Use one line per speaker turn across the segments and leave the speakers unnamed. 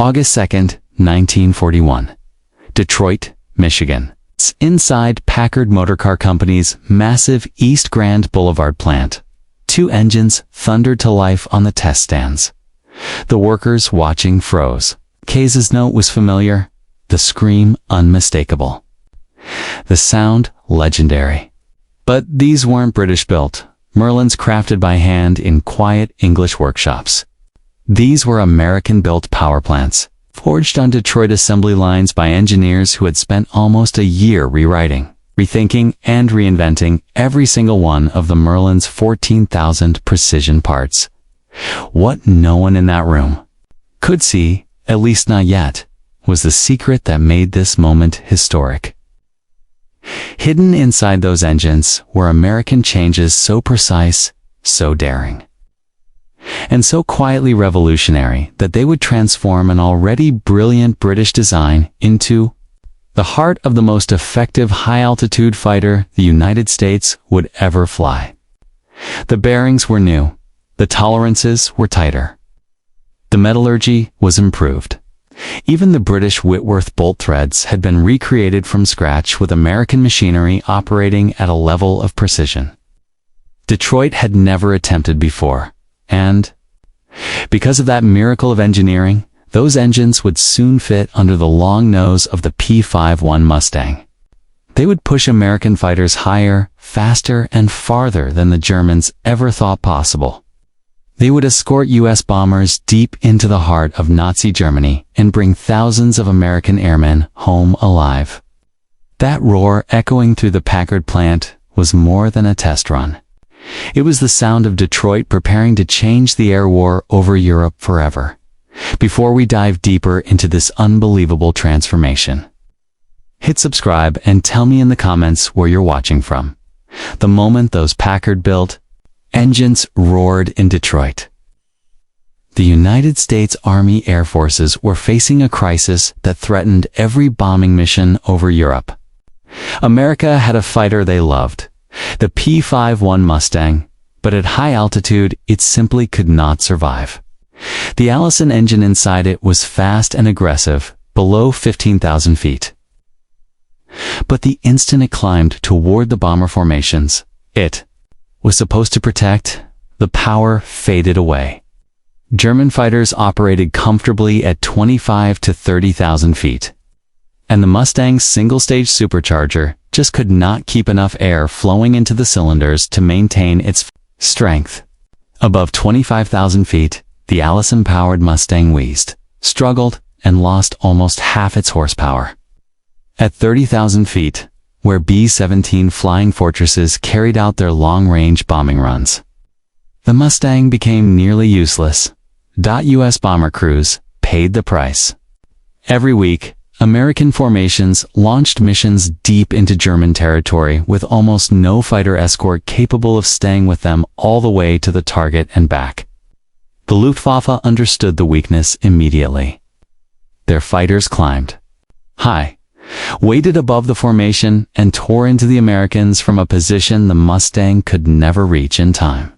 August 2, 1941. Detroit, Michigan. It's inside Packard Motorcar Company's massive East Grand Boulevard plant. Two engines thundered to life on the test stands. The workers watching froze. Case's note was familiar, the scream unmistakable. The sound legendary. But these weren't British-built, Merlins crafted by hand in quiet English workshops. These were American-built power plants, forged on Detroit assembly lines by engineers who had spent almost a year rewriting, rethinking, and reinventing every single one of the Merlin's 14,000 precision parts. What no one in that room could see, at least not yet, was the secret that made this moment historic. Hidden inside those engines were American changes so precise, so daring, and so quietly revolutionary that they would transform an already brilliant British design into the heart of the most effective high-altitude fighter the United States would ever fly. The bearings were new, the tolerances were tighter, the metallurgy was improved. Even the British Whitworth bolt threads had been recreated from scratch with American machinery operating at a level of precision Detroit had never attempted before. And because of that miracle of engineering, those engines would soon fit under the long nose of the P-51 Mustang. They would push American fighters higher, faster, and farther than the Germans ever thought possible. They would escort U.S. bombers deep into the heart of Nazi Germany and bring thousands of American airmen home alive. That roar echoing through the Packard plant was more than a test run. It was the sound of Detroit preparing to change the air war over Europe forever. Before we dive deeper into this unbelievable transformation, hit subscribe and tell me in the comments where you're watching from. The moment those Packard-built engines roared in Detroit, the United States Army Air Forces were facing a crisis that threatened every bombing mission over Europe. America had a fighter they loved, the P-51 Mustang, but at high altitude it simply could not survive. The Allison engine inside it was fast and aggressive, below 15,000 feet. But the instant it climbed toward the bomber formations it was supposed to protect, the power faded away. German fighters operated comfortably at 25 to 30,000 feet. And the Mustang's single-stage supercharger just could not keep enough air flowing into the cylinders to maintain its strength. Above 25,000 feet, the Allison-powered Mustang wheezed, struggled, and lost almost half its horsepower. At 30,000 feet, where B-17 Flying Fortresses carried out their long-range bombing runs, the Mustang became nearly useless. U.S. bomber crews paid the price. Every week, American formations launched missions deep into German territory with almost no fighter escort capable of staying with them all the way to the target and back. The Luftwaffe understood the weakness immediately. Their fighters climbed high, waited above the formation, and tore into the Americans from a position the Mustang could never reach in time.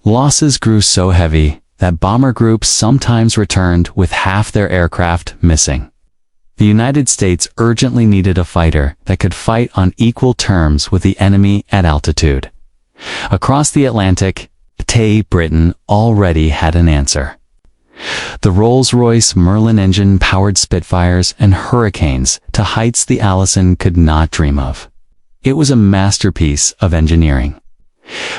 Losses grew so heavy that bomber groups sometimes returned with half their aircraft missing. The United States urgently needed a fighter that could fight on equal terms with the enemy at altitude. Across the Atlantic, Britain already had an answer. The Rolls-Royce Merlin engine-powered Spitfires and Hurricanes to heights the Allison could not dream of. It was a masterpiece of engineering.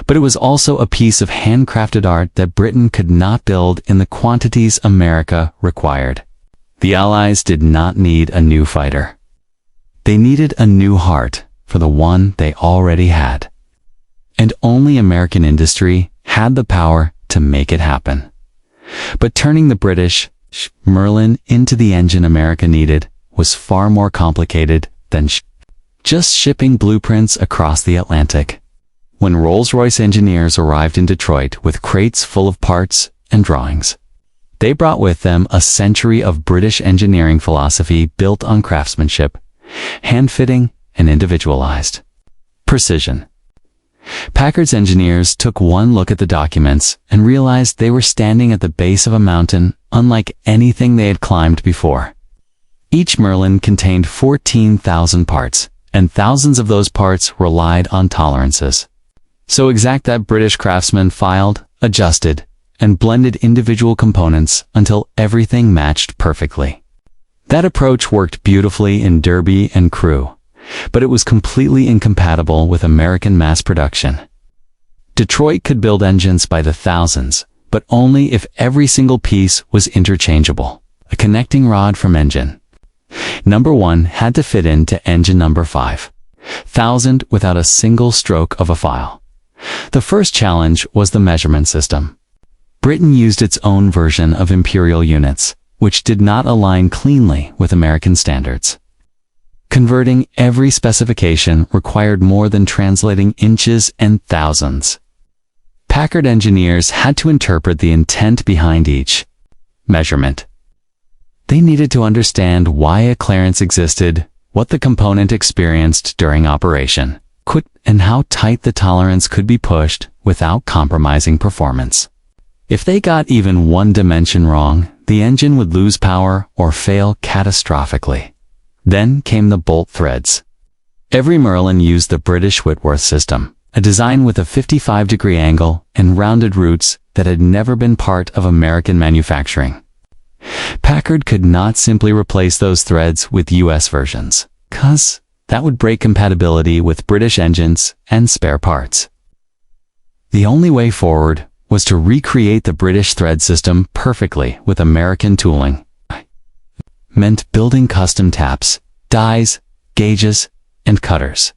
But it was also a piece of handcrafted art that Britain could not build in the quantities America required. The Allies did not need a new fighter. They needed a new heart for the one they already had. And only American industry had the power to make it happen. But turning the British Merlin into the engine America needed was far more complicated than just shipping blueprints across the Atlantic. When Rolls-Royce engineers arrived in Detroit with crates full of parts and drawings, they brought with them a century of British engineering philosophy built on craftsmanship, hand-fitting, and individualized precision. Packard's engineers took one look at the documents and realized they were standing at the base of a mountain unlike anything they had climbed before. Each Merlin contained 14,000 parts, and thousands of those parts relied on tolerances. So exact that British craftsmen filed, adjusted, and blended individual components until everything matched perfectly. That approach worked beautifully in Derby and Crewe, but it was completely incompatible with American mass production. Detroit could build engines by the thousands, but only if every single piece was interchangeable. A connecting rod from engine number 1 had to fit into engine number 5,000 without a single stroke of a file. The first challenge was the measurement system. Britain used its own version of imperial units, which did not align cleanly with American standards. Converting every specification required more than translating inches and thousands. Packard engineers had to interpret the intent behind each measurement. They needed to understand why a clearance existed, what the component experienced during operation, and how tight the tolerance could be pushed without compromising performance. If they got even one dimension wrong, the engine would lose power or fail catastrophically. Then came the bolt threads. Every Merlin used the British Whitworth system, a design with a 55-degree angle and rounded roots that had never been part of American manufacturing. Packard could not simply replace those threads with US versions, 'cause that would break compatibility with British engines and spare parts. The only way forward was to recreate the British thread system perfectly with American tooling. Meant building custom taps, dies, gauges, and cutters.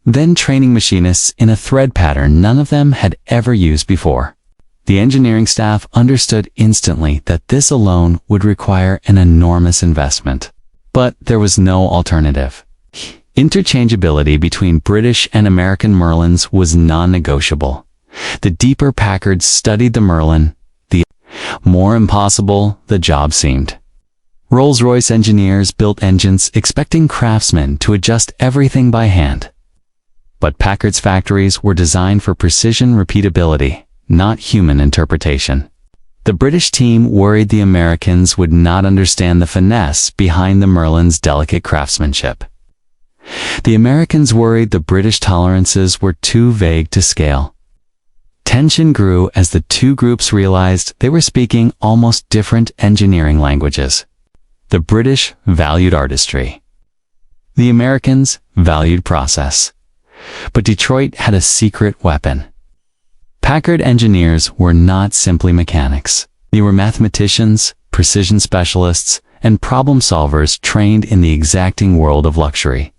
Then training machinists in a thread pattern none of them had ever used before. The engineering staff understood instantly that this alone would require an enormous investment. But there was no alternative. Interchangeability between British and American Merlins was non-negotiable. The deeper Packard studied the Merlin, the more impossible the job seemed. Rolls-Royce engineers built engines expecting craftsmen to adjust everything by hand. But Packard's factories were designed for precision repeatability, not human interpretation. The British team worried the Americans would not understand the finesse behind the Merlin's delicate craftsmanship. The Americans worried the British tolerances were too vague to scale. Tension grew as the two groups realized they were speaking almost different engineering languages. The British valued artistry. The Americans valued process. But Detroit had a secret weapon. Packard engineers were not simply mechanics. They were mathematicians, precision specialists, and problem solvers trained in the exacting world of luxury.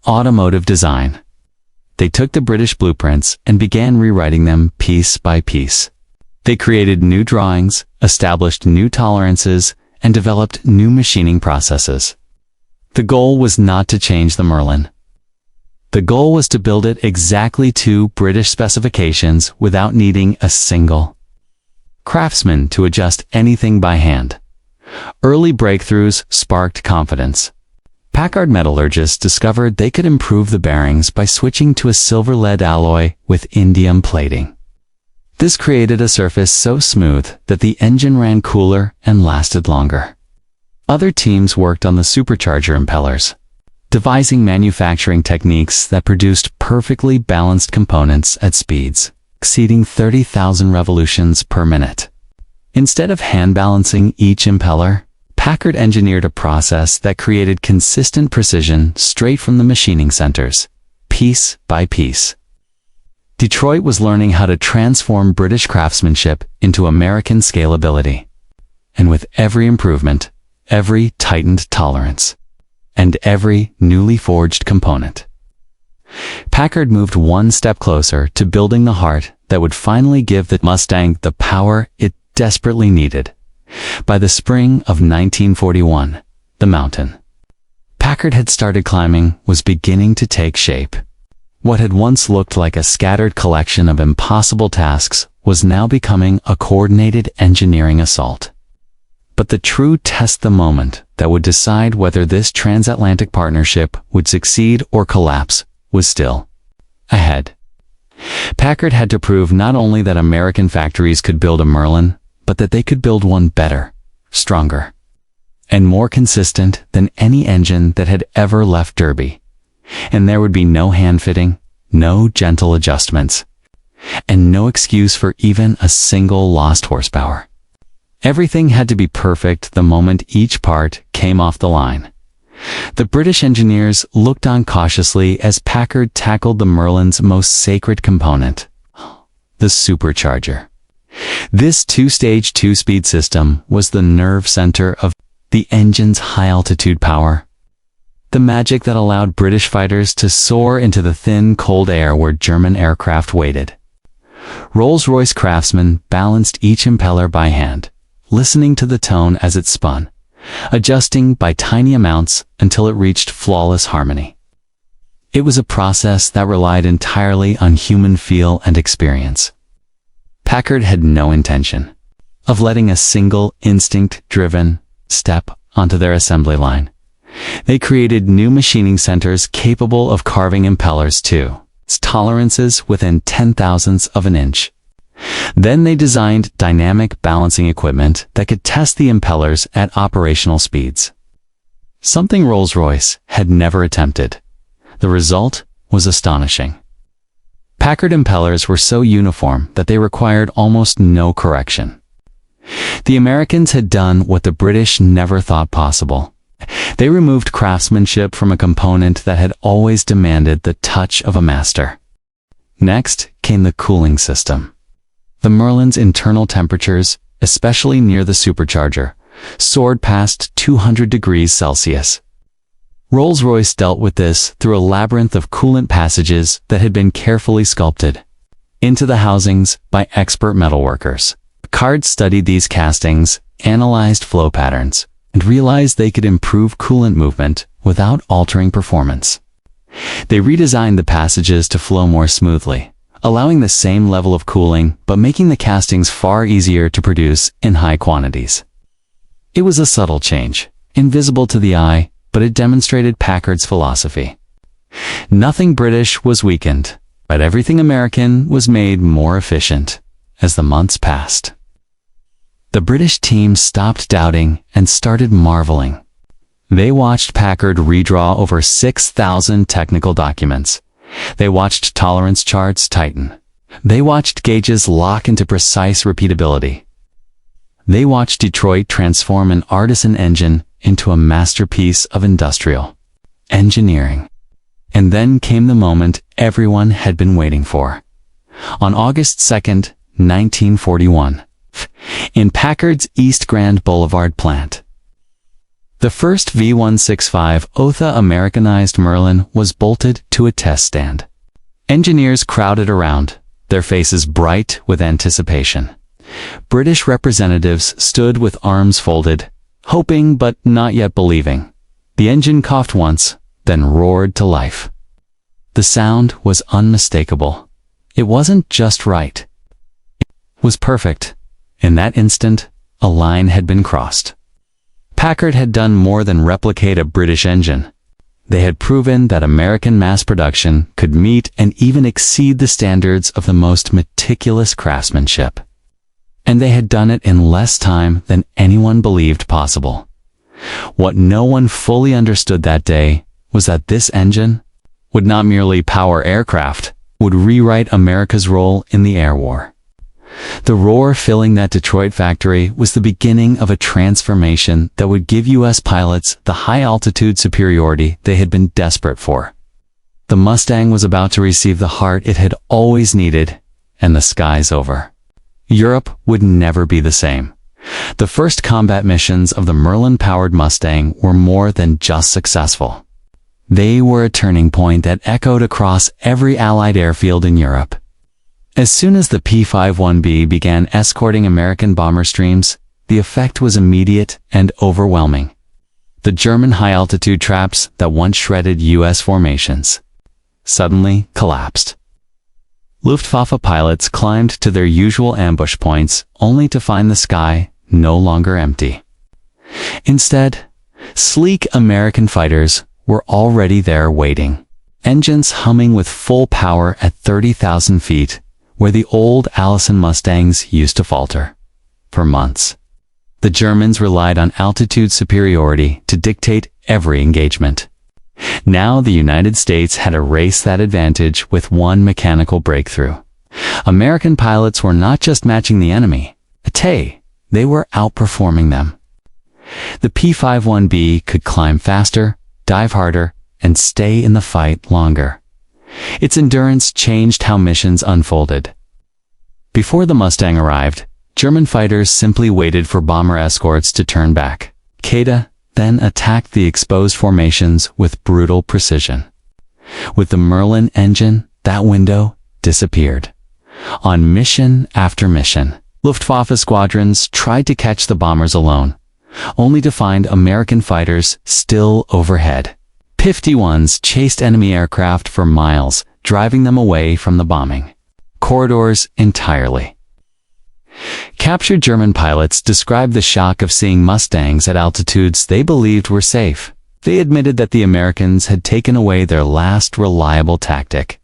Automotive design. They took the British blueprints and began rewriting them piece by piece. They created new drawings, established new tolerances, and developed new machining processes. The goal was not to change the Merlin. The goal was to build it exactly to British specifications without needing a single craftsman to adjust anything by hand. Early breakthroughs sparked confidence. Packard metallurgists discovered they could improve the bearings by switching to a silver-lead alloy with indium plating. This created a surface so smooth that the engine ran cooler and lasted longer. Other teams worked on the supercharger impellers, devising manufacturing techniques that produced perfectly balanced components at speeds exceeding 30,000 revolutions per minute. Instead of hand balancing each impeller, Packard engineered a process that created consistent precision straight from the machining centers, piece by piece. Detroit was learning how to transform British craftsmanship into American scalability. And with every improvement, every tightened tolerance, and every newly forged component, Packard moved one step closer to building the heart that would finally give the Mustang the power it desperately needed. By the spring of 1941, the mountain Packard had started climbing was beginning to take shape. What had once looked like a scattered collection of impossible tasks was now becoming a coordinated engineering assault. But the true test, the moment that would decide whether this transatlantic partnership would succeed or collapse, was still ahead. Packard had to prove not only that American factories could build a Merlin, but that they could build one better, stronger, and more consistent than any engine that had ever left Derby. And there would be no hand fitting, no gentle adjustments, and no excuse for even a single lost horsepower. Everything had to be perfect the moment each part came off the line. The British engineers looked on cautiously as Packard tackled the Merlin's most sacred component, the supercharger. This two-stage, two-speed system was the nerve center of the engine's high-altitude power, the magic that allowed British fighters to soar into the thin, cold air where German aircraft waited. Rolls-Royce craftsmen balanced each impeller by hand, listening to the tone as it spun, adjusting by tiny amounts until it reached flawless harmony. It was a process that relied entirely on human feel and experience. Packard had no intention of letting a single instinct-driven step onto their assembly line. They created new machining centers capable of carving impellers to tolerances within 0.010 of an inch. Then they designed dynamic balancing equipment that could test the impellers at operational speeds. Something Rolls-Royce had never attempted. The result was astonishing. Packard impellers were so uniform that they required almost no correction. The Americans had done what the British never thought possible. They removed craftsmanship from a component that had always demanded the touch of a master. Next came the cooling system. The Merlin's internal temperatures, especially near the supercharger, soared past 200 degrees Celsius. Rolls-Royce dealt with this through a labyrinth of coolant passages that had been carefully sculpted into the housings by expert metalworkers. Packard studied these castings, analyzed flow patterns, and realized they could improve coolant movement without altering performance. They redesigned the passages to flow more smoothly, allowing the same level of cooling but making the castings far easier to produce in high quantities. It was a subtle change, invisible to the eye, but it demonstrated Packard's philosophy. Nothing British was weakened, but everything American was made more efficient as the months passed. The British team stopped doubting and started marveling. They watched Packard redraw over 6,000 technical documents. They watched tolerance charts tighten. They watched gauges lock into precise repeatability. They watched Detroit transform an artisan engine into a masterpiece of industrial engineering. And then came the moment everyone had been waiting for. On August 2nd, 1941, in Packard's East Grand Boulevard plant, the first V165 OTHA Americanized Merlin was bolted to a test stand. Engineers crowded around, their faces bright with anticipation. British representatives stood with arms folded, hoping but not yet believing. The engine coughed once, then roared to life. The sound was unmistakable. It wasn't just right. It was perfect. In that instant, a line had been crossed. Packard had done more than replicate a British engine. They had proven that American mass production could meet and even exceed the standards of the most meticulous craftsmanship. And they had done it in less time than anyone believed possible. What no one fully understood that day was that this engine would not merely power aircraft, would rewrite America's role in the air war. The roar filling that Detroit factory was the beginning of a transformation that would give U.S. pilots the high-altitude superiority they had been desperate for. The Mustang was about to receive the heart it had always needed, and the sky's over. Europe would never be the same. The first combat missions of the Merlin-powered Mustang were more than just successful. They were a turning point that echoed across every Allied airfield in Europe. As soon as the P-51B began escorting American bomber streams, the effect was immediate and overwhelming. The German high-altitude traps that once shredded U.S. formations suddenly collapsed. Luftwaffe pilots climbed to their usual ambush points only to find the sky no longer empty. Instead, sleek American fighters were already there waiting. engines humming with full power at 30,000 feet, where the old Allison Mustangs used to falter. For months, the Germans relied on altitude superiority to dictate every engagement. Now the United States had erased that advantage with one mechanical breakthrough. American pilots were not just matching the enemy, they were outperforming them. The P-51B could climb faster, dive harder, and stay in the fight longer. Its endurance changed how missions unfolded. Before the Mustang arrived, German fighters simply waited for bomber escorts to turn back. Qaeda then attacked the exposed formations with brutal precision. With the Merlin engine, that window disappeared. On mission after mission, Luftwaffe squadrons tried to catch the bombers alone, only to find American fighters still overhead. P-51's chased enemy aircraft for miles, driving them away from the bombing corridors entirely. Captured German pilots described the shock of seeing Mustangs at altitudes they believed were safe. They admitted that the Americans had taken away their last reliable tactic.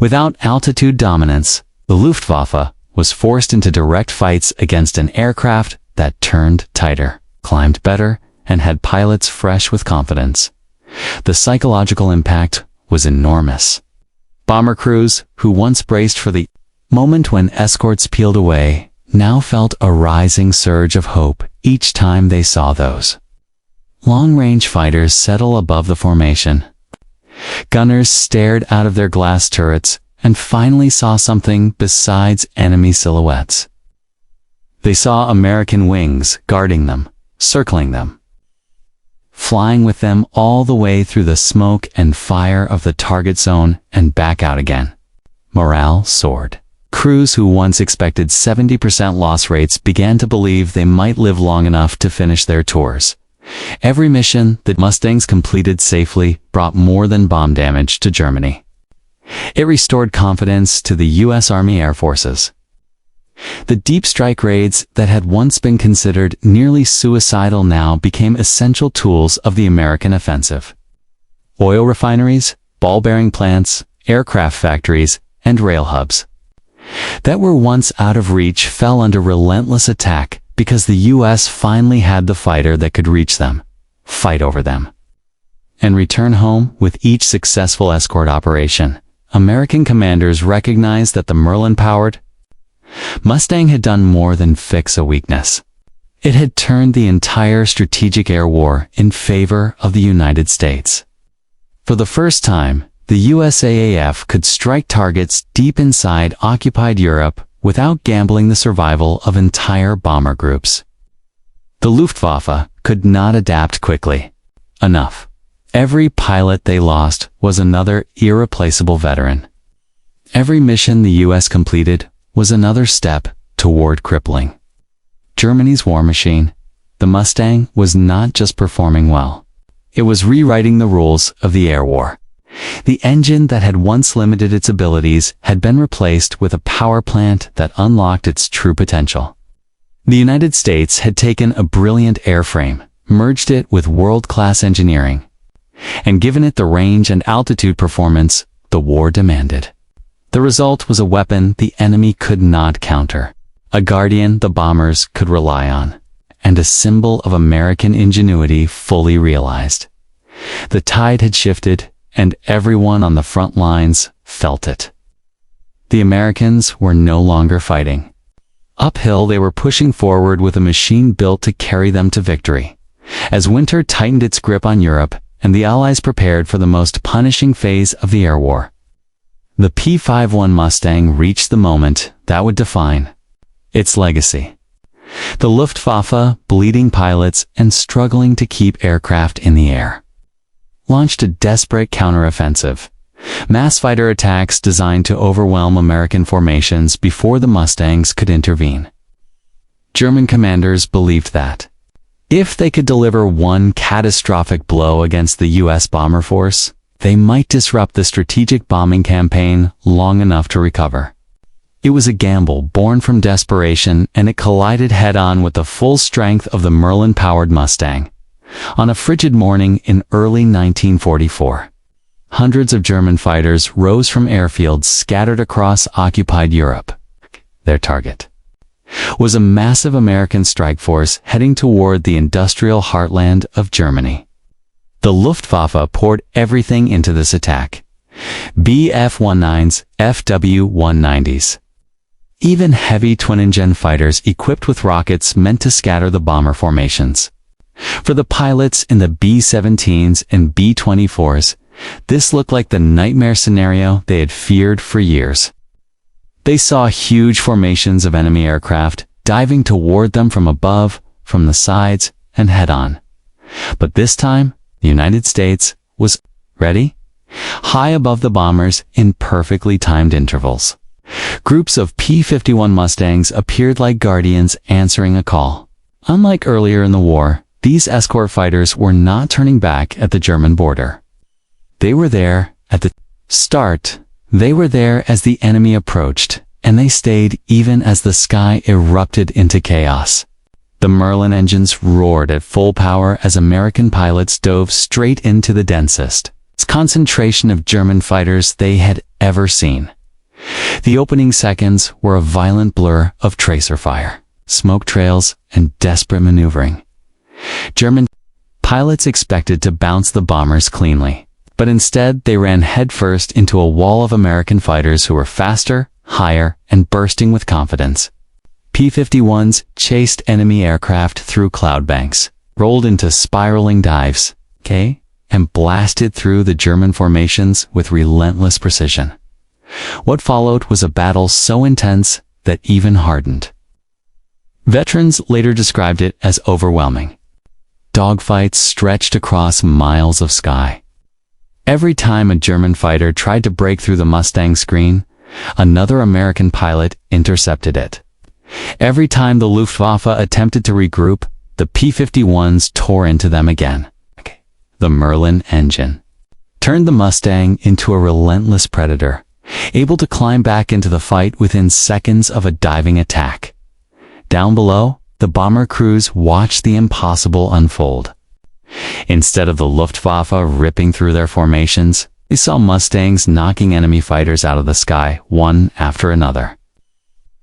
Without altitude dominance, the Luftwaffe was forced into direct fights against an aircraft that turned tighter, climbed better, and had pilots fresh with confidence. The psychological impact was enormous. Bomber crews, who once braced for the moment when escorts peeled away, now felt a rising surge of hope each time they saw those long-range fighters settle above the formation. Gunners stared out of their glass turrets and finally saw something besides enemy silhouettes. They saw American wings guarding them, circling them, flying with them all the way through the smoke and fire of the target zone and back out again. Morale soared. Crews who once expected 70% loss rates began to believe they might live long enough to finish their tours. Every mission that Mustangs completed safely brought more than bomb damage to Germany. It restored confidence to the U.S. Army Air Forces. The deep strike raids that had once been considered nearly suicidal now became essential tools of the American offensive. Oil refineries, ball bearing plants, aircraft factories, and rail hubs that were once out of reach fell under relentless attack because the U.S. finally had the fighter that could reach them, fight over them, and return home with each successful escort operation. American commanders recognized that the Merlin-powered Mustang had done more than fix a weakness. It had turned the entire strategic air war in favor of the United States. For the first time, the USAAF could strike targets deep inside occupied Europe without gambling the survival of entire bomber groups. The Luftwaffe could not adapt quickly enough. Every pilot they lost was another irreplaceable veteran. Every mission the U.S. completed was another step toward crippling Germany's war machine. The Mustang was not just performing well. It was rewriting the rules of the air war. The engine that had once limited its abilities had been replaced with a power plant that unlocked its true potential. The United States had taken a brilliant airframe, merged it with world-class engineering, and given it the range and altitude performance the war demanded. The result was a weapon the enemy could not counter, a guardian the bombers could rely on, and a symbol of American ingenuity fully realized. The tide had shifted, and everyone on the front lines felt it. The Americans were no longer fighting. Uphill, they were pushing forward with a machine built to carry them to victory. As winter tightened its grip on Europe, and the Allies prepared for the most punishing phase of the air war, the P-51 Mustang reached the moment that would define its legacy. The Luftwaffe, bleeding pilots and struggling to keep aircraft in the air, launched a desperate counteroffensive. Mass fighter attacks designed to overwhelm American formations before the Mustangs could intervene. German commanders believed that if they could deliver one catastrophic blow against the U.S. bomber force, they might disrupt the strategic bombing campaign long enough to recover. It was a gamble born from desperation, and it collided head-on with the full strength of the Merlin-powered Mustang. On a frigid morning in early 1944, hundreds of German fighters rose from airfields scattered across occupied Europe. Their target was a massive American strike force heading toward the industrial heartland of Germany. The Luftwaffe poured everything into this attack. Bf-19s, FW-190s. Even heavy twin-engine fighters equipped with rockets meant to scatter the bomber formations. For the pilots in the B-17s and B-24s, this looked like the nightmare scenario they had feared for years. They saw huge formations of enemy aircraft diving toward them from above, from the sides, and head-on. But this time, the United States was ready, high above the bombers in perfectly timed intervals. Groups of P-51 Mustangs appeared like guardians answering a call. Unlike earlier in the war, these escort fighters were not turning back at the German border. They were there at the start. They were there as the enemy approached, and they stayed even as the sky erupted into chaos. The Merlin engines roared at full power as American pilots dove straight into the densest concentration of German fighters they had ever seen. The opening seconds were a violent blur of tracer fire, smoke trails, and desperate maneuvering. German pilots expected to bounce the bombers cleanly, but instead they ran headfirst into a wall of American fighters who were faster, higher, and bursting with confidence. P-51s chased enemy aircraft through cloud banks, rolled into spiraling dives, and blasted through the German formations with relentless precision. What followed was a battle so intense that even hardened. Veterans later described it as overwhelming. Dogfights stretched across miles of sky. Every time a German fighter tried to break through the Mustang screen, another American pilot intercepted it. Every time the Luftwaffe attempted to regroup, the P-51s tore into them again. The Merlin engine turned the Mustang into a relentless predator, able to climb back into the fight within seconds of a diving attack. Down below, the bomber crews watched the impossible unfold. Instead of the Luftwaffe ripping through their formations, they saw Mustangs knocking enemy fighters out of the sky, one after another.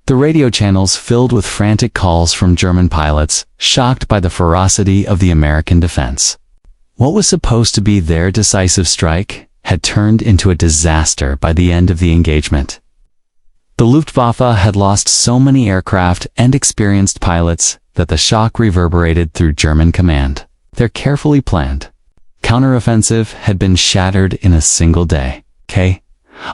The radio channels filled with frantic calls from German pilots, shocked by the ferocity of the American defense. What was supposed to be their decisive strike had turned into a disaster by the end of the engagement. The Luftwaffe had lost so many aircraft and experienced pilots that the shock reverberated through German command. Their carefully planned counteroffensive had been shattered in a single day.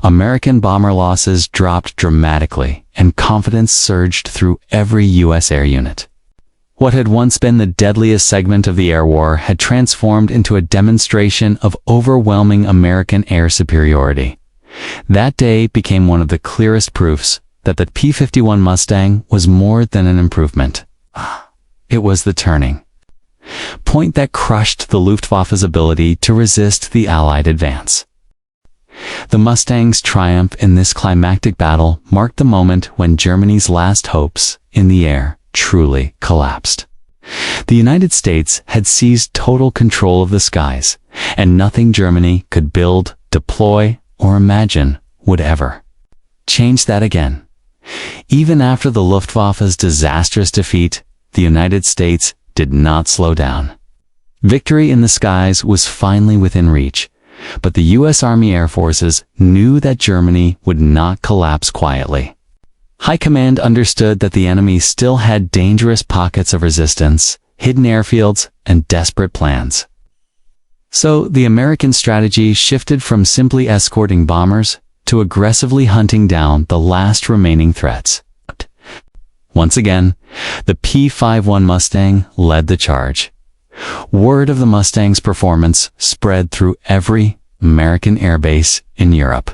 American bomber losses dropped dramatically, and confidence surged through every U.S. air unit. What had once been the deadliest segment of the air war had transformed into a demonstration of overwhelming American air superiority. That day became one of the clearest proofs that the P-51 Mustang was more than an improvement. It was the turning point that crushed the Luftwaffe's ability to resist the Allied advance. The Mustang's triumph in this climactic battle marked the moment when Germany's last hopes in the air truly collapsed. The United States had seized total control of the skies, and nothing Germany could build, deploy, or imagine would ever change that again. Even after the Luftwaffe's disastrous defeat, the United States did not slow down. Victory in the skies was finally within reach, but the U.S. Army Air Forces knew that Germany would not collapse quietly. High Command understood that the enemy still had dangerous pockets of resistance, hidden airfields, and desperate plans. So the American strategy shifted from simply escorting bombers to aggressively hunting down the last remaining threats. Once again, the P-51 Mustang led the charge. Word of the Mustang's performance spread through every American airbase in Europe.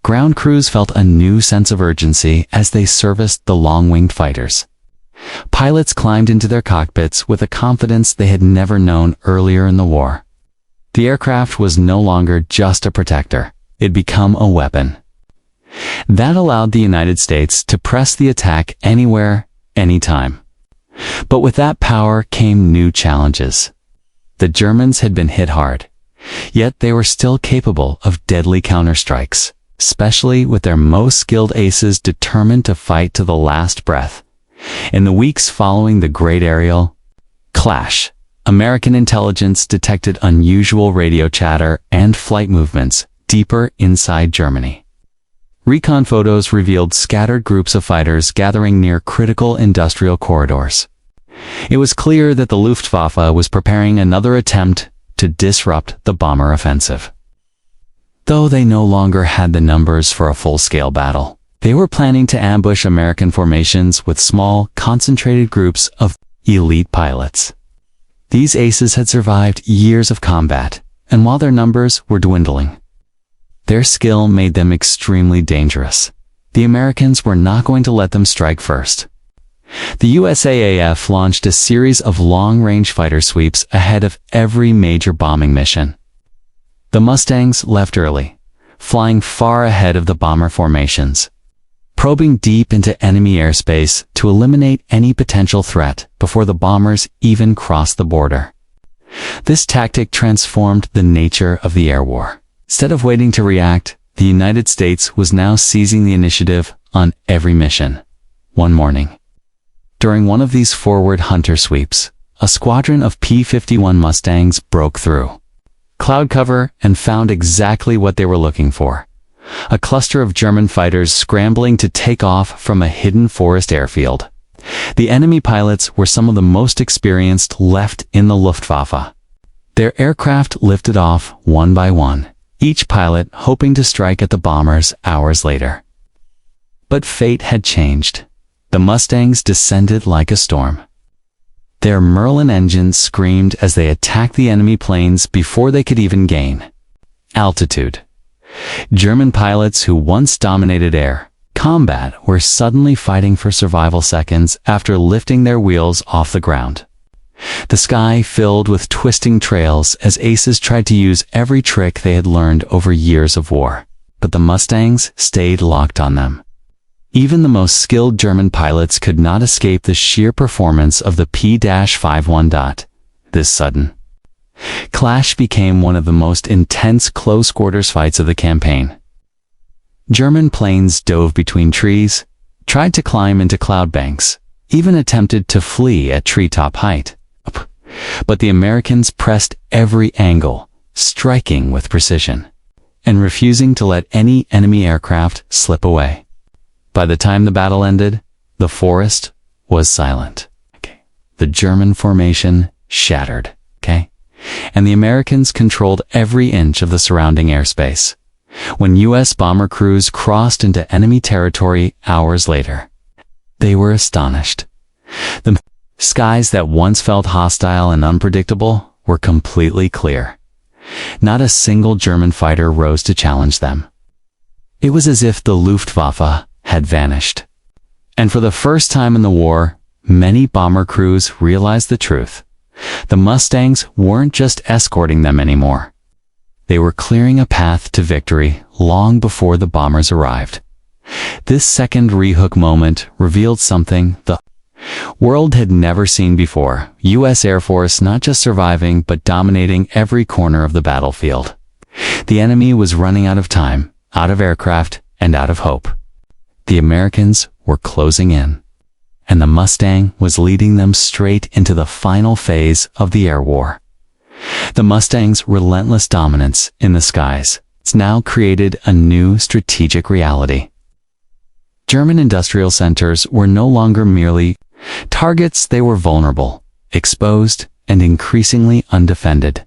Ground crews felt a new sense of urgency as they serviced the long-winged fighters. Pilots climbed into their cockpits with a confidence they had never known earlier in the war. The aircraft was no longer just a protector. It had become a weapon. That allowed the United States to press the attack anywhere, anytime. But with that power came new challenges. The Germans had been hit hard. Yet they were still capable of deadly counterstrikes, especially with their most skilled aces determined to fight to the last breath. In the weeks following the Great Aerial Clash, American intelligence detected unusual radio chatter and flight movements deeper inside Germany. Recon photos revealed scattered groups of fighters gathering near critical industrial corridors. It was clear that the Luftwaffe was preparing another attempt to disrupt the bomber offensive. Though they no longer had the numbers for a full-scale battle, they were planning to ambush American formations with small, concentrated groups of elite pilots. These aces had survived years of combat, and while their numbers were dwindling, their skill made them extremely dangerous. The Americans were not going to let them strike first. The USAAF launched a series of long-range fighter sweeps ahead of every major bombing mission. The Mustangs left early, flying far ahead of the bomber formations, probing deep into enemy airspace to eliminate any potential threat before the bombers even crossed the border. This tactic transformed the nature of the air war. Instead of waiting to react, the United States was now seizing the initiative on every mission. One morning, during one of these forward hunter sweeps, a squadron of P-51 Mustangs broke through cloud cover and found exactly what they were looking for: a cluster of German fighters scrambling to take off from a hidden forest airfield. The enemy pilots were some of the most experienced left in the Luftwaffe. Their aircraft lifted off one by one, each pilot hoping to strike at the bombers hours later. But fate had changed. The Mustangs descended like a storm. Their Merlin engines screamed as they attacked the enemy planes before they could even gain altitude. German pilots who once dominated air combat were suddenly fighting for survival seconds after lifting their wheels off the ground. The sky filled with twisting trails as aces tried to use every trick they had learned over years of war, but the Mustangs stayed locked on them. Even the most skilled German pilots could not escape the sheer performance of the P-51. This sudden clash became one of the most intense close-quarters fights of the campaign. German planes dove between trees, tried to climb into cloud banks, even attempted to flee at treetop height. But the Americans pressed every angle, striking with precision, and refusing to let any enemy aircraft slip away. By the time the battle ended, the forest was silent. The German formation shattered, and the Americans controlled every inch of the surrounding airspace. When U.S. bomber crews crossed into enemy territory hours later, they were astonished. The skies that once felt hostile and unpredictable were completely clear. Not a single German fighter rose to challenge them. It was as if the Luftwaffe had vanished. And for the first time in the war, many bomber crews realized the truth. The Mustangs weren't just escorting them anymore. They were clearing a path to victory long before the bombers arrived. This second rehook moment revealed something the world had never seen before: U.S. Air Force not just surviving but dominating every corner of the battlefield. The enemy was running out of time, out of aircraft, and out of hope. The Americans were closing in, and the Mustang was leading them straight into the final phase of the air war. The Mustang's relentless dominance in the skies now created a new strategic reality. German industrial centers were no longer merely targets; they were vulnerable, exposed, and increasingly undefended.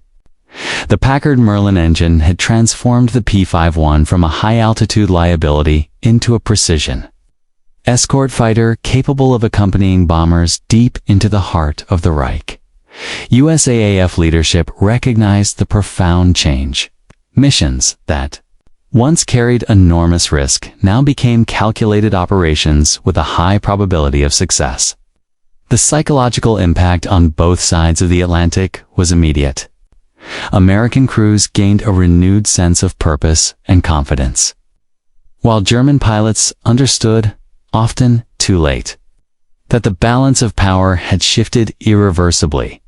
The Packard Merlin engine had transformed the P-51 from a high-altitude liability into a precision escort fighter capable of accompanying bombers deep into the heart of the Reich. USAAF leadership recognized the profound change. Missions that once carried enormous risk now became calculated operations with a high probability of success. The psychological impact on both sides of the Atlantic was immediate. American crews gained a renewed sense of purpose and confidence, while German pilots understood, often too late, that the balance of power had shifted irreversibly.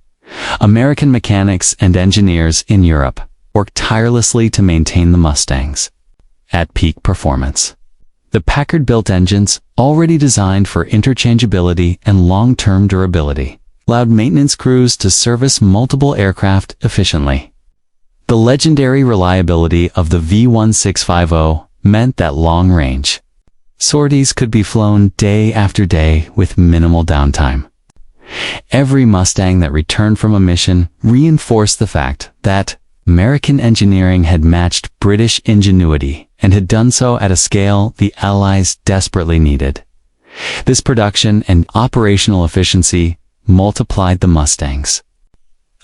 American mechanics and engineers in Europe worked tirelessly to maintain the Mustangs at peak performance. The Packard-built engines, already designed for interchangeability and long-term durability, allowed maintenance crews to service multiple aircraft efficiently. The legendary reliability of the V1650 meant that long-range sorties could be flown day after day with minimal downtime. Every Mustang that returned from a mission reinforced the fact that American engineering had matched British ingenuity and had done so at a scale the Allies desperately needed. This production and operational efficiency multiplied the Mustangs'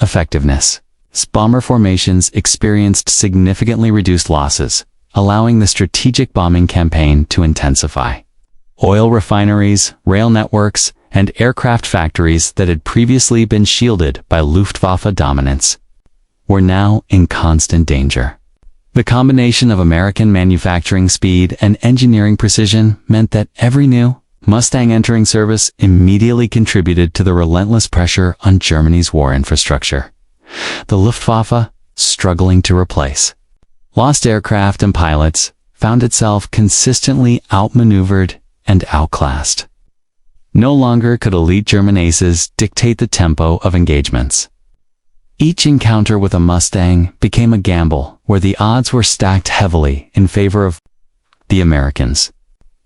effectiveness. Bomber formations experienced significantly reduced losses, allowing the strategic bombing campaign to intensify. Oil refineries, rail networks, and aircraft factories that had previously been shielded by Luftwaffe dominance were now in constant danger. The combination of American manufacturing speed and engineering precision meant that every new Mustang entering service immediately contributed to the relentless pressure on Germany's war infrastructure. The Luftwaffe, struggling to replace lost aircraft and pilots, found itself consistently outmaneuvered and outclassed. No longer could elite German aces dictate the tempo of engagements. Each encounter with a Mustang became a gamble where the odds were stacked heavily in favor of the Americans.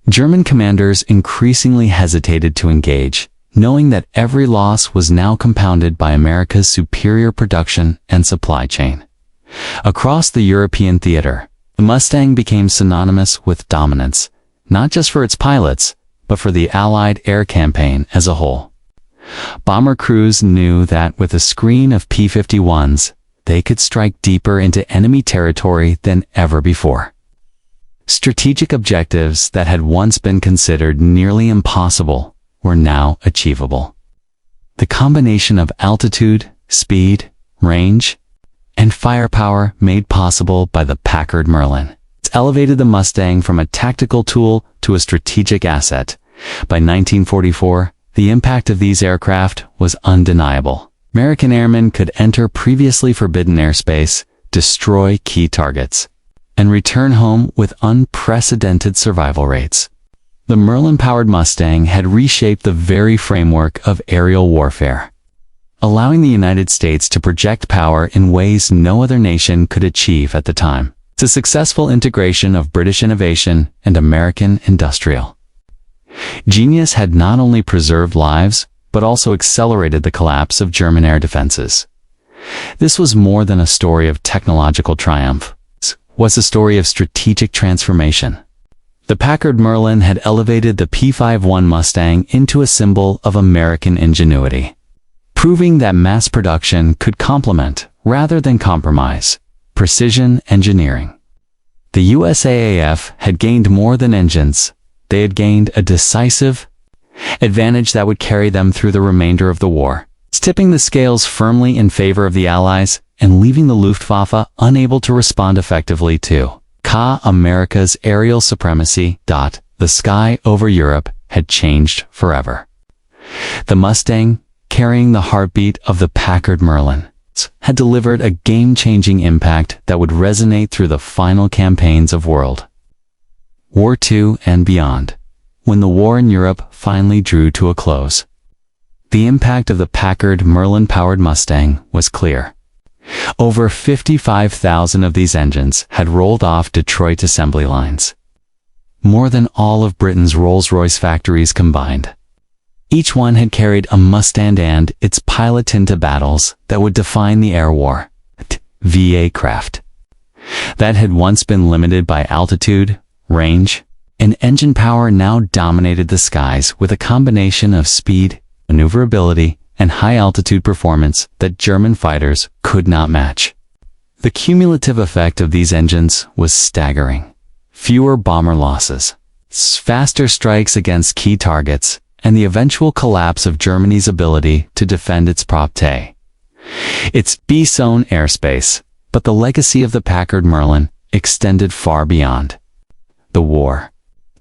German commanders increasingly hesitated to engage, knowing that every loss was now compounded by America's superior production and supply chain. Across the European theater, the Mustang became synonymous with dominance, not just for its pilots, but for the Allied air campaign as a whole. Bomber crews knew that with a screen of P-51's, they could strike deeper into enemy territory than ever before. Strategic objectives that had once been considered nearly impossible were now achievable. The combination of altitude, speed, range, and firepower made possible by the Packard Merlin elevated the Mustang from a tactical tool to a strategic asset. By 1944, the impact of these aircraft was undeniable. American airmen could enter previously forbidden airspace, destroy key targets, and return home with unprecedented survival rates. The Merlin-powered Mustang had reshaped the very framework of aerial warfare, allowing the United States to project power in ways no other nation could achieve at the time. It's a successful integration of British innovation and American industrial genius had not only preserved lives, but also accelerated the collapse of German air defenses. This was more than a story of technological triumph. It was a story of strategic transformation. The Packard Merlin had elevated the P-51 Mustang into a symbol of American ingenuity, proving that mass production could complement, rather than compromise, precision engineering. The USAAF had gained more than engines. They had gained a decisive advantage that would carry them through the remainder of the war, tipping the scales firmly in favor of the Allies and leaving the Luftwaffe unable to respond effectively to America's aerial supremacy. The sky over Europe had changed forever. The Mustang, carrying the heartbeat of the Packard Merlin, had delivered a game-changing impact that would resonate through the final campaigns of World War II and beyond. When the war in Europe finally drew to a close, the impact of the Packard Merlin-powered Mustang was clear. Over 55,000 of these engines had rolled off Detroit assembly lines, more than all of Britain's Rolls-Royce factories combined. Each one had carried a Mustang and its pilot into battles that would define the air war. VA craft that had once been limited by altitude, range, and engine power now dominated the skies with a combination of speed, maneuverability, and high-altitude performance that German fighters could not match. The cumulative effect of these engines was staggering. Fewer bomber losses, faster strikes against key targets, and the eventual collapse of Germany's ability to defend its property, its B-zone airspace. But the legacy of the Packard Merlin extended far beyond the war.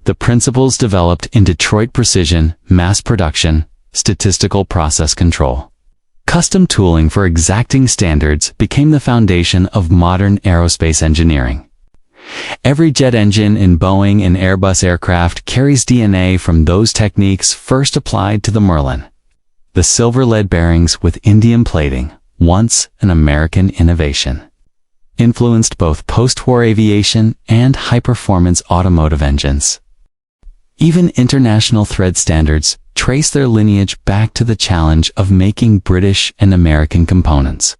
The principles developed in Detroit: precision, mass production, statistical process control, Custom tooling for exacting standards became the foundation of modern aerospace engineering. Every jet engine in Boeing and Airbus aircraft carries DNA from those techniques first applied to the Merlin. The silver lead bearings with indium plating, once an American innovation, influenced both post-war aviation and high-performance automotive engines. Even international thread standards trace their lineage back to the challenge of making British and American components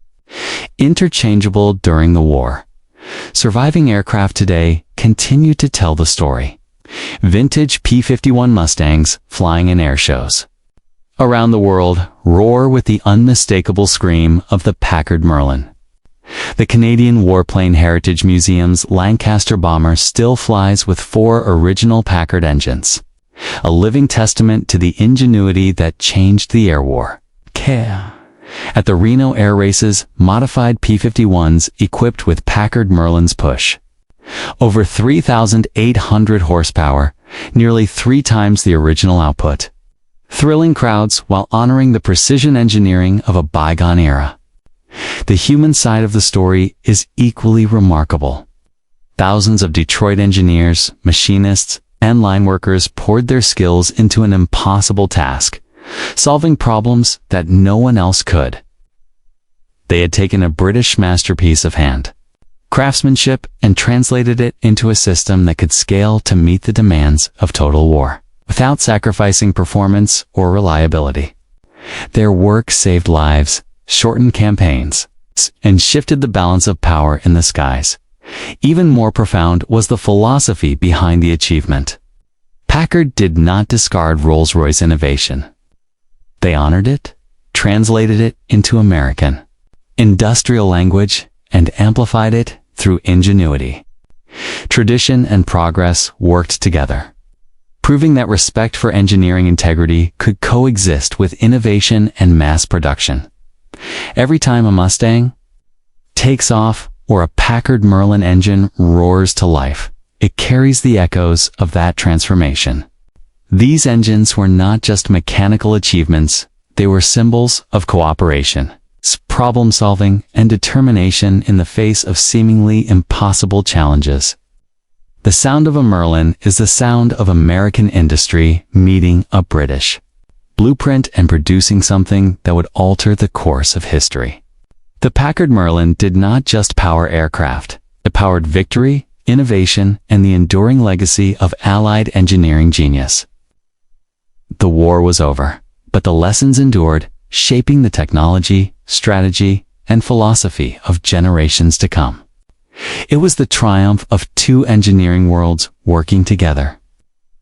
interchangeable during the war. Surviving aircraft today continue to tell the story. Vintage P-51 Mustangs flying in air shows around the world roar with the unmistakable scream of the Packard Merlin. The Canadian Warplane Heritage Museum's Lancaster bomber still flies with 4 original Packard engines, a living testament to the ingenuity that changed the air war. At the Reno Air Races, modified P-51s equipped with Packard Merlins push over 3,800 horsepower, nearly 3 times the original output, thrilling crowds while honoring the precision engineering of a bygone era. The human side of the story is equally remarkable. Thousands of Detroit engineers, machinists, and line workers poured their skills into an impossible task, solving problems that no one else could. They had taken a British masterpiece of hand craftsmanship and translated it into a system that could scale to meet the demands of total war, without sacrificing performance or reliability. Their work saved lives, shortened campaigns, and shifted the balance of power in the skies. Even more profound was the philosophy behind the achievement. Packard did not discard Rolls-Royce innovation. They honored it, translated it into American industrial language, and amplified it through ingenuity. Tradition and progress worked together, proving that respect for engineering integrity could coexist with innovation and mass production. Every time a Mustang takes off or a Packard Merlin engine roars to life, it carries the echoes of that transformation. These engines were not just mechanical achievements, they were symbols of cooperation, problem-solving, and determination in the face of seemingly impossible challenges. The sound of a Merlin is the sound of American industry meeting a British blueprint and producing something that would alter the course of history. The Packard Merlin did not just power aircraft, it powered victory, innovation, and the enduring legacy of Allied engineering genius. The war was over, but the lessons endured, shaping the technology, strategy, and philosophy of generations to come. It was the triumph of 2 engineering worlds working together,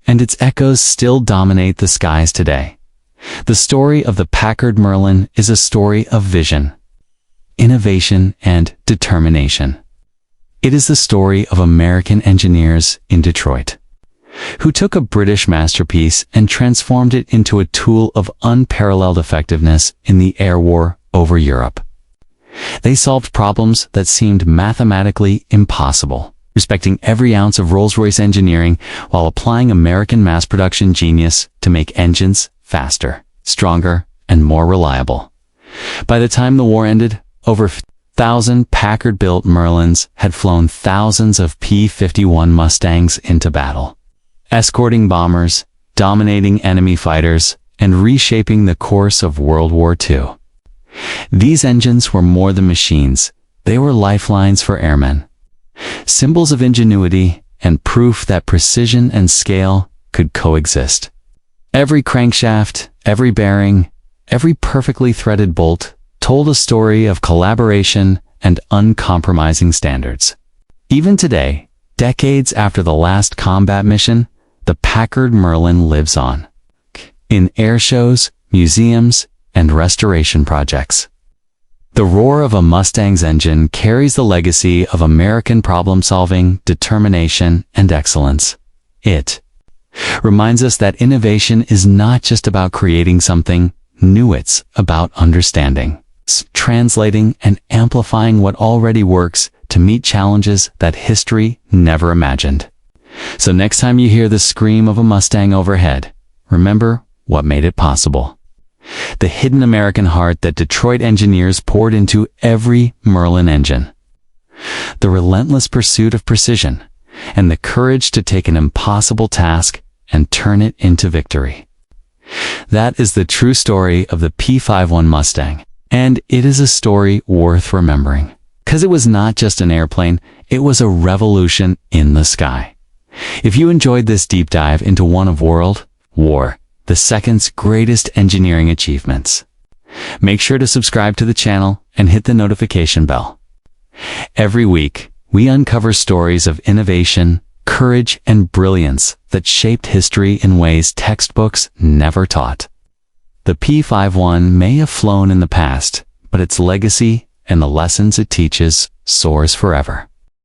and its echoes still dominate the skies today. The story of the Packard Merlin is a story of vision, innovation, and determination. It is the story of American engineers in Detroit, who took a British masterpiece and transformed it into a tool of unparalleled effectiveness in the air war over Europe. They solved problems that seemed mathematically impossible, respecting every ounce of Rolls-Royce engineering while applying American mass production genius to make engines faster, stronger, and more reliable. By the time the war ended, over 1,000 Packard-built Merlins had flown thousands of P-51 Mustangs into battle, escorting bombers, dominating enemy fighters, and reshaping the course of World War II. These engines were more than machines, they were lifelines for airmen, symbols of ingenuity and proof that precision and scale could coexist. Every crankshaft, every bearing, every perfectly threaded bolt told a story of collaboration and uncompromising standards. Even today, decades after the last combat mission, the Packard Merlin lives on, in air shows, museums, and restoration projects. The roar of a Mustang's engine carries the legacy of American problem-solving, determination, and excellence. It reminds us that innovation is not just about creating something new, it's about understanding, translating, and amplifying what already works to meet challenges that history never imagined. So next time you hear the scream of a Mustang overhead, remember what made it possible. The hidden American heart that Detroit engineers poured into every Merlin engine. The relentless pursuit of precision, and the courage to take an impossible task and turn it into victory. That is the true story of the P-51 Mustang, and it is a story worth remembering. Because it was not just an airplane, it was a revolution in the sky. If you enjoyed this deep dive into one of World War II's greatest engineering achievements, make sure to subscribe to the channel and hit the notification bell. Every week, we uncover stories of innovation, courage, and brilliance that shaped history in ways textbooks never taught. The P-51 may have flown in the past, but its legacy and the lessons it teaches soars forever.